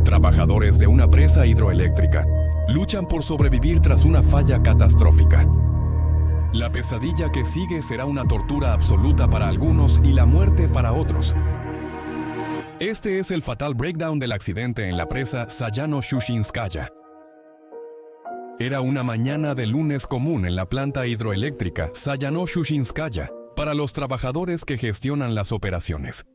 Trabajadores de una presa hidroeléctrica luchan por sobrevivir tras una falla catastrófica. La pesadilla que sigue será una tortura absoluta para algunos y la muerte para otros. Este es el fatal breakdown del accidente en la presa Sayano-Shushinskaya. Era una mañana de lunes común en la planta hidroeléctrica Sayano-Shushinskaya para los trabajadores que gestionan las operaciones.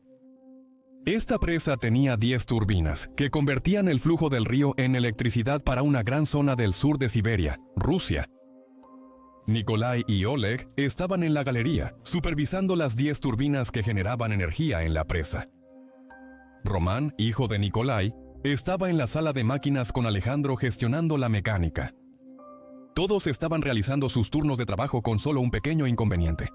Esta presa tenía 10 turbinas que convertían el flujo del río en electricidad para una gran zona del sur de Siberia, Rusia. Nikolai y Oleg estaban en la galería, supervisando las 10 turbinas que generaban energía en la presa. Román, hijo de Nikolai, estaba en la sala de máquinas con Alejandro gestionando la mecánica. Todos estaban realizando sus turnos de trabajo con solo un pequeño inconveniente.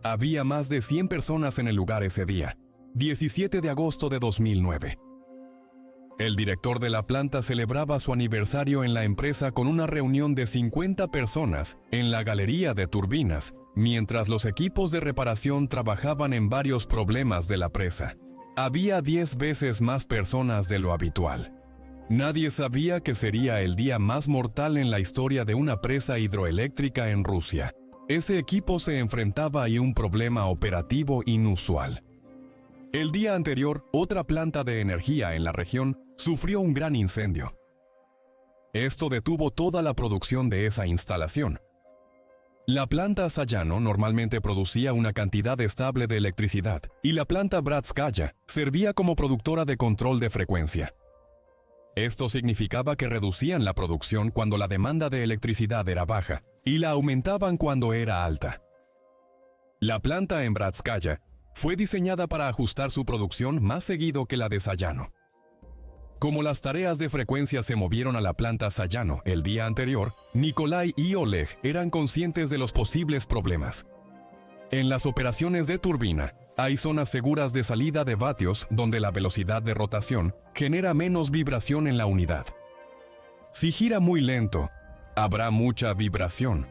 Había más de 100 personas en el lugar ese día, 17 de agosto de 2009. El director de la planta celebraba su aniversario en la empresa con una reunión de 50 personas en la galería de turbinas, mientras los equipos de reparación trabajaban en varios problemas de la presa. Había 10 veces más personas de lo habitual. Nadie sabía que sería el día más mortal en la historia de una presa hidroeléctrica en Rusia. Ese equipo se enfrentaba a un problema operativo inusual. El día anterior, otra planta de energía en la región sufrió un gran incendio. Esto detuvo toda la producción de esa instalación. La planta Sayano normalmente producía una cantidad estable de electricidad y la planta Bratskaya servía como productora de control de frecuencia. Esto significaba que reducían la producción cuando la demanda de electricidad era baja y la aumentaban cuando era alta. La planta en Bratskaya fue diseñada para ajustar su producción más seguido que la de Sayano. Como las tareas de frecuencia se movieron a la planta Sayano el día anterior, Nikolai y Oleg eran conscientes de los posibles problemas. En las operaciones de turbina, hay zonas seguras de salida de vatios donde la velocidad de rotación genera menos vibración en la unidad. Si gira muy lento, habrá mucha vibración.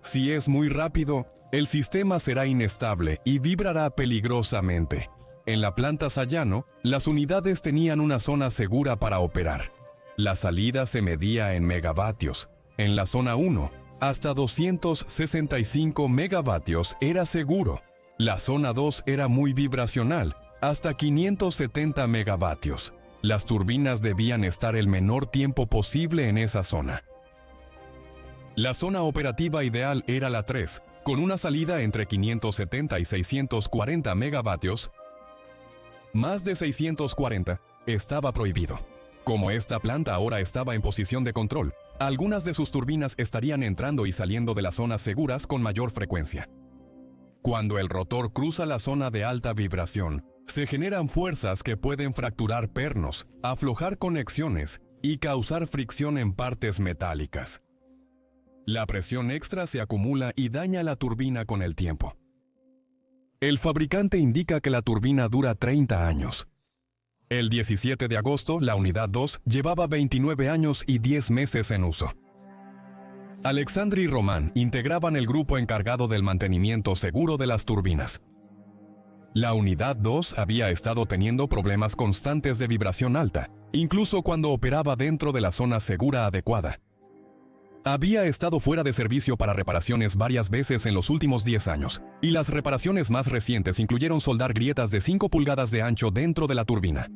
Si es muy rápido, el sistema será inestable y vibrará peligrosamente. En la planta Sayano, las unidades tenían una zona segura para operar. La salida se medía en megavatios. En la zona 1, hasta 265 megavatios era seguro. La zona 2 era muy vibracional, hasta 570 megavatios. Las turbinas debían estar el menor tiempo posible en esa zona. La zona operativa ideal era la 3, con una salida entre 570 y 640 megavatios. Más de 640 estaba prohibido. Como esta planta ahora estaba en posición de control, algunas de sus turbinas estarían entrando y saliendo de las zonas seguras con mayor frecuencia. Cuando el rotor cruza la zona de alta vibración, se generan fuerzas que pueden fracturar pernos, aflojar conexiones y causar fricción en partes metálicas. La presión extra se acumula y daña la turbina con el tiempo. El fabricante indica que la turbina dura 30 años. El 17 de agosto, la unidad 2 llevaba 29 años y 10 meses en uso. Alexandr y Román integraban el grupo encargado del mantenimiento seguro de las turbinas. La unidad 2 había estado teniendo problemas constantes de vibración alta, incluso cuando operaba dentro de la zona segura adecuada. Había estado fuera de servicio para reparaciones varias veces en los últimos 10 años, y las reparaciones más recientes incluyeron soldar grietas de 5 pulgadas de ancho dentro de la turbina.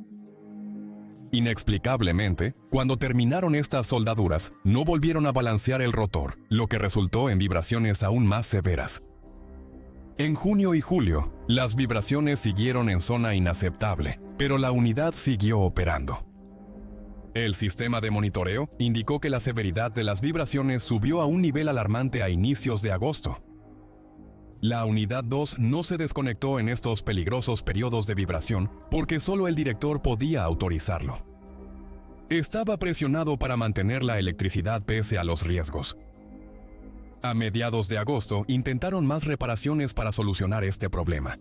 Inexplicablemente, cuando terminaron estas soldaduras, no volvieron a balancear el rotor, lo que resultó en vibraciones aún más severas. En junio y julio, las vibraciones siguieron en zona inaceptable, pero la unidad siguió operando. El sistema de monitoreo indicó que la severidad de las vibraciones subió a un nivel alarmante a inicios de agosto. La unidad 2 no se desconectó en estos peligrosos periodos de vibración porque solo el director podía autorizarlo. Estaba presionado para mantener la electricidad pese a los riesgos. A mediados de agosto intentaron más reparaciones para solucionar este problema.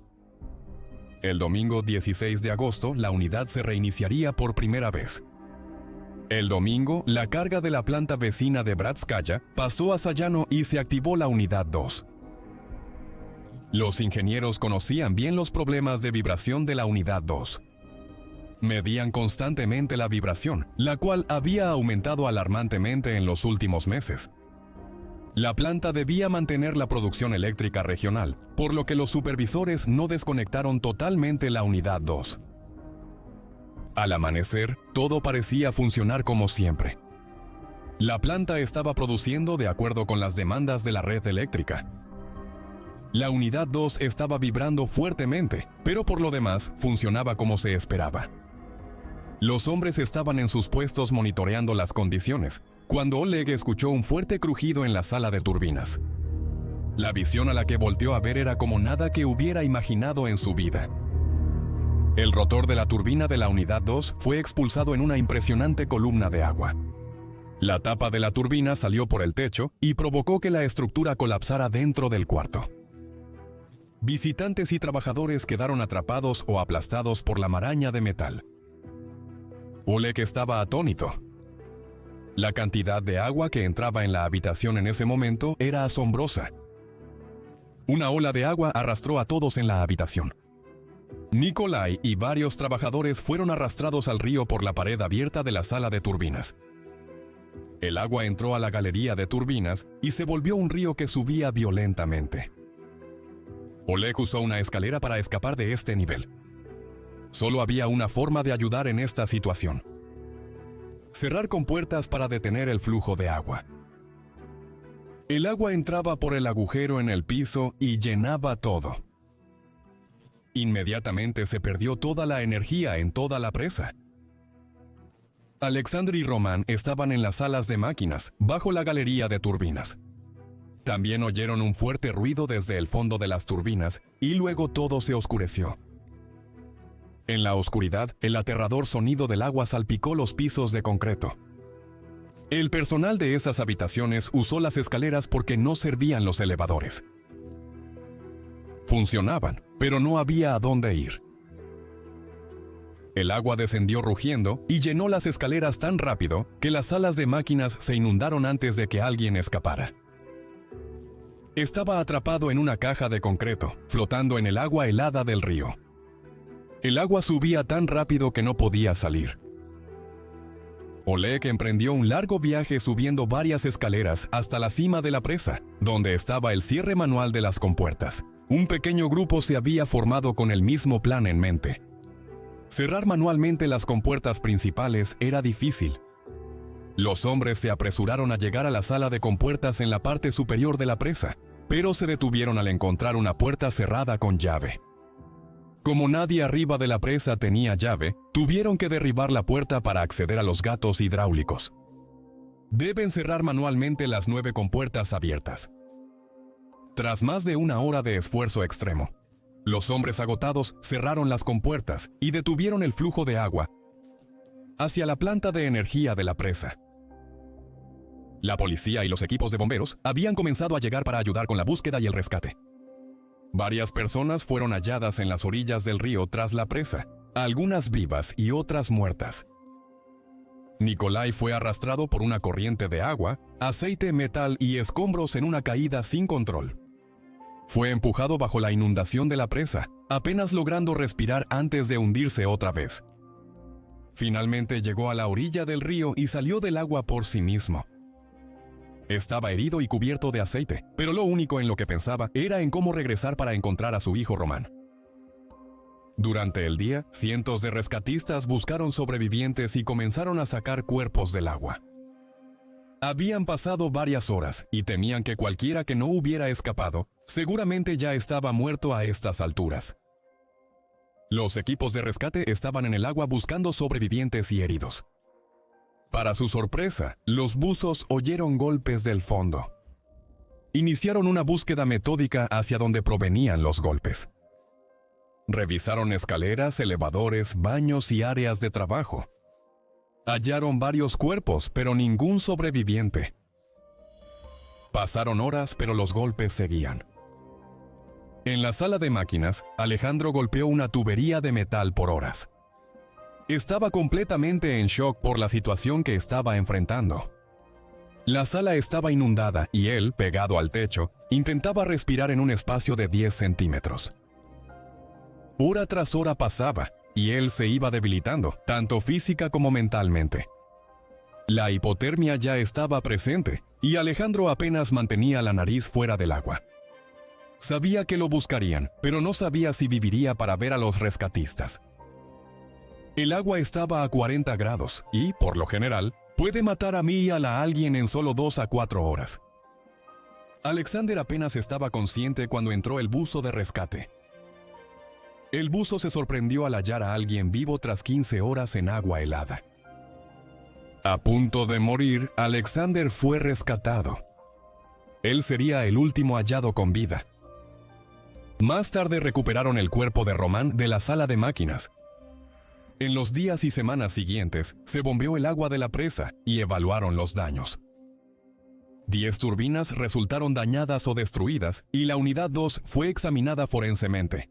El domingo 16 de agosto la unidad se reiniciaría por primera vez. El domingo, la carga de la planta vecina de Bratskaya pasó a Sayano y se activó la unidad 2. Los ingenieros conocían bien los problemas de vibración de la unidad 2. Medían constantemente la vibración, la cual había aumentado alarmantemente en los últimos meses. La planta debía mantener la producción eléctrica regional, por lo que los supervisores no desconectaron totalmente la unidad 2. Al amanecer, todo parecía funcionar como siempre. La planta estaba produciendo de acuerdo con las demandas de la red eléctrica. La unidad 2 estaba vibrando fuertemente, pero por lo demás funcionaba como se esperaba. Los hombres estaban en sus puestos monitoreando las condiciones, cuando Oleg escuchó un fuerte crujido en la sala de turbinas. La visión a la que volteó a ver era como nada que hubiera imaginado en su vida. El rotor de la turbina de la unidad 2 fue expulsado en una impresionante columna de agua. La tapa de la turbina salió por el techo y provocó que la estructura colapsara dentro del cuarto. Visitantes y trabajadores quedaron atrapados o aplastados por la maraña de metal. Oleg estaba atónito. La cantidad de agua que entraba en la habitación en ese momento era asombrosa. Una ola de agua arrastró a todos en la habitación. Nikolai y varios trabajadores fueron arrastrados al río por la pared abierta de la sala de turbinas. El agua entró a la galería de turbinas y se volvió un río que subía violentamente. Oleg usó una escalera para escapar de este nivel. Solo había una forma de ayudar en esta situación: cerrar compuertas para detener el flujo de agua. El agua entraba por el agujero en el piso y llenaba todo. Inmediatamente se perdió toda la energía en toda la presa. Alexander y Roman estaban en las salas de máquinas, bajo la galería de turbinas. También oyeron un fuerte ruido desde el fondo de las turbinas y luego todo se oscureció. En la oscuridad, el aterrador sonido del agua salpicó los pisos de concreto. El personal de esas habitaciones usó las escaleras porque no servían los elevadores. Funcionaban, pero no había a dónde ir. El agua descendió rugiendo y llenó las escaleras tan rápido que las salas de máquinas se inundaron antes de que alguien escapara. Estaba atrapado en una caja de concreto, flotando en el agua helada del río. El agua subía tan rápido que no podía salir. Oleg emprendió un largo viaje subiendo varias escaleras hasta la cima de la presa, donde estaba el cierre manual de las compuertas. Un pequeño grupo se había formado con el mismo plan en mente. Cerrar manualmente las compuertas principales era difícil. Los hombres se apresuraron a llegar a la sala de compuertas en la parte superior de la presa, pero se detuvieron al encontrar una puerta cerrada con llave. Como nadie arriba de la presa tenía llave, tuvieron que derribar la puerta para acceder a los gatos hidráulicos. Deben cerrar manualmente las 9 compuertas abiertas. Tras más de una hora de esfuerzo extremo, los hombres agotados cerraron las compuertas y detuvieron el flujo de agua hacia la planta de energía de la presa. La policía y los equipos de bomberos habían comenzado a llegar para ayudar con la búsqueda y el rescate. Varias personas fueron halladas en las orillas del río tras la presa, algunas vivas y otras muertas. Nikolai fue arrastrado por una corriente de agua, aceite, metal y escombros en una caída sin control. Fue empujado bajo la inundación de la presa, apenas logrando respirar antes de hundirse otra vez. Finalmente llegó a la orilla del río y salió del agua por sí mismo. Estaba herido y cubierto de aceite, pero lo único en lo que pensaba era en cómo regresar para encontrar a su hijo Roman. Durante el día, cientos de rescatistas buscaron sobrevivientes y comenzaron a sacar cuerpos del agua. Habían pasado varias horas y temían que cualquiera que no hubiera escapado seguramente ya estaba muerto a estas alturas. Los equipos de rescate estaban en el agua buscando sobrevivientes y heridos. Para su sorpresa, los buzos oyeron golpes del fondo. Iniciaron una búsqueda metódica hacia donde provenían los golpes. Revisaron escaleras, elevadores, baños y áreas de trabajo. Hallaron varios cuerpos, pero ningún sobreviviente. Pasaron horas, pero los golpes seguían. En la sala de máquinas, Alejandro golpeó una tubería de metal por horas. Estaba completamente en shock por la situación que estaba enfrentando. La sala estaba inundada y él, pegado al techo, intentaba respirar en un espacio de 10 centímetros. Hora tras hora pasaba y él se iba debilitando, tanto física como mentalmente. La hipotermia ya estaba presente, y Alejandro apenas mantenía la nariz fuera del agua. Sabía que lo buscarían, pero no sabía si viviría para ver a los rescatistas. El agua estaba a 40 grados y, por lo general, puede matar a mí y a alguien en solo 2 a 4 horas. Alexander apenas estaba consciente cuando entró el buzo de rescate. El buzo se sorprendió al hallar a alguien vivo tras 15 horas en agua helada. A punto de morir, Alexander fue rescatado. Él sería el último hallado con vida. Más tarde recuperaron el cuerpo de Román de la sala de máquinas. En los días y semanas siguientes, se bombeó el agua de la presa y evaluaron los daños. 10 turbinas resultaron dañadas o destruidas y la unidad 2 fue examinada forensemente.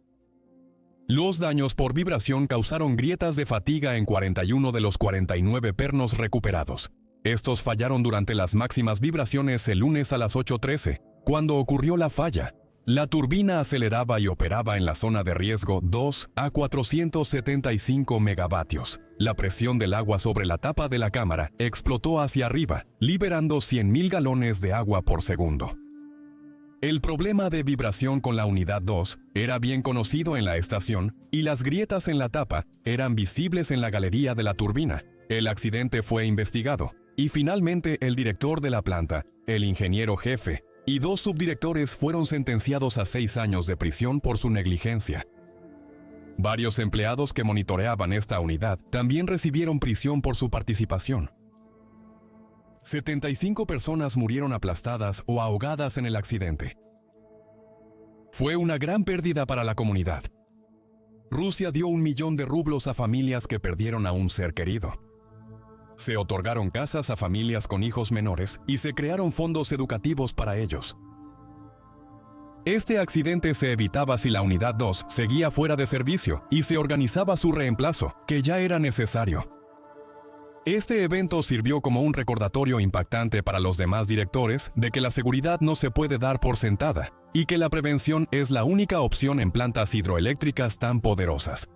Los daños por vibración causaron grietas de fatiga en 41 de los 49 pernos recuperados. Estos fallaron durante las máximas vibraciones el lunes a las 8:13, cuando ocurrió la falla. La turbina aceleraba y operaba en la zona de riesgo 2 a 475 megavatios. La presión del agua sobre la tapa de la cámara explotó hacia arriba, liberando 100.000 galones de agua por segundo. El problema de vibración con la unidad 2 era bien conocido en la estación y las grietas en la tapa eran visibles en la galería de la turbina. El accidente fue investigado y finalmente el director de la planta, el ingeniero jefe, y 2 subdirectores fueron sentenciados a 6 años de prisión por su negligencia. Varios empleados que monitoreaban esta unidad también recibieron prisión por su participación. 75 personas murieron aplastadas o ahogadas en el accidente. Fue una gran pérdida para la comunidad. Rusia dio 1 millón de rublos a familias que perdieron a un ser querido. Se otorgaron casas a familias con hijos menores y se crearon fondos educativos para ellos. Este accidente se evitaba si la unidad 2 seguía fuera de servicio y se organizaba su reemplazo, que ya era necesario. Este evento sirvió como un recordatorio impactante para los demás directores de que la seguridad no se puede dar por sentada y que la prevención es la única opción en plantas hidroeléctricas tan poderosas.